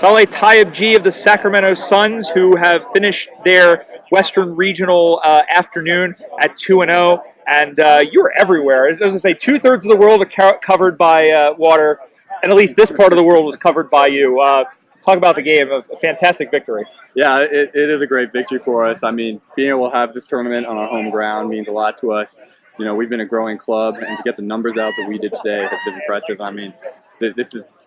Saleh Tyebjee of the Sacramento Suns, who have finished their Western Regional afternoon at 2-0. And you were everywhere. As I say, 2/3 of the world are covered by water, and at least this part of the world was covered by you. Talk about the game. A fantastic victory. Yeah, it is a great victory for us. I mean, being able to have this tournament on our home ground means a lot to us. You know, we've been a growing club, and to get the numbers out that we did today has been impressive. I mean,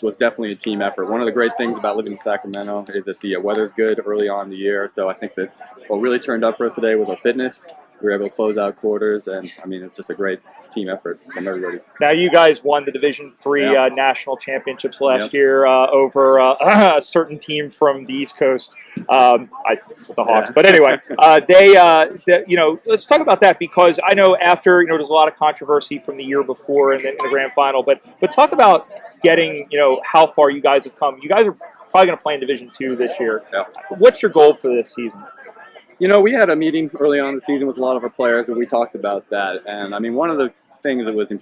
was definitely a team effort. One of the great things about living in Sacramento is that the weather's good early on in the year. So I think that what really turned up for us today was our fitness. We were able to close out quarters, and I mean, it's just a great team effort from everybody. Now, you guys won the Division III national championships last year over a certain team from the East Coast, the Hawks. But anyway, let's talk about that, because I know after, there's a lot of controversy from the year before and then in the grand final. But talk about getting, how far you guys have come. You guys are probably going to play in Division II this year. Yeah. What's your goal for this season? We had a meeting early on in the season with a lot of our players, and we talked about that. And I mean, one of the things that was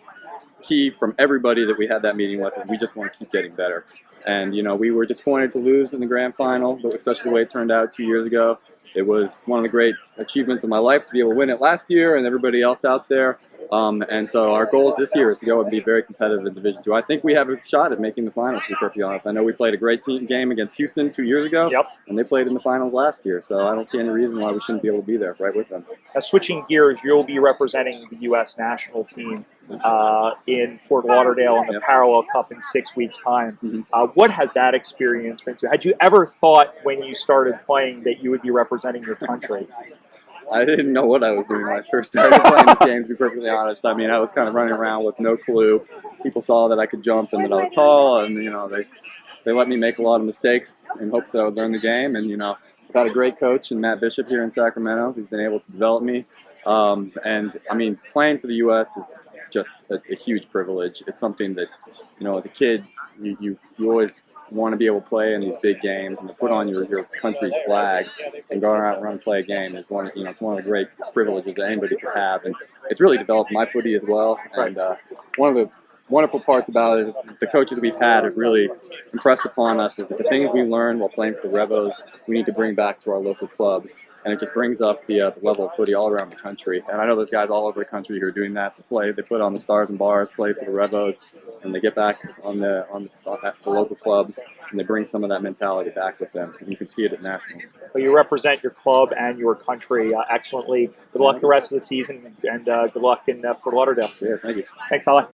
key from everybody that we had that meeting with is we just want to keep getting better. And, we were disappointed to lose in the grand final, but especially the way it turned out 2 years ago. It was one of the great achievements of my life to be able to win it last year and everybody else out there. And so our goals this year is to go and be very competitive in Division II. I think we have a shot at making the finals, to be perfectly honest. I know we played a great team game against Houston 2 years ago, and they played in the finals last year. So I don't see any reason why we shouldn't be able to be there right with them. Now, switching gears, you'll be representing the U.S. national team in Fort Lauderdale in the Parallel Cup in 6 weeks' time. What has that experience been to? Had you ever thought when you started playing that you would be representing your country? I didn't know what I was doing when I first started playing this game, to be perfectly honest. I mean, I was kind of running around with no clue. People saw that I could jump and that I was tall, and, they let me make a lot of mistakes in hopes that I would learn the game. And, I've got a great coach in Matt Bishop here in Sacramento who's been able to develop me. And, I mean, playing for the U.S. is just a huge privilege. It's something that, as a kid, you always want to be able to play in these big games and to put on your country's flag and go out and run and play a game is it's one of the great privileges that anybody could have, and it's really developed my footy as well. And one of the wonderful parts about it, the coaches we've had have really impressed upon us is that the things we learned while playing for the Revos, we need to bring back to our local clubs. And it just brings up the level of footy all around the country. And I know there's guys all over the country who are doing that. They put on the Stars and Bars, play for the Revos, and they get back on the local clubs, and they bring some of that mentality back with them. And you can see it at nationals. Well, you represent your club and your country excellently. Good luck the rest of the season, and good luck in Fort Lauderdale. Yeah, thank you. Thanks, Saleh.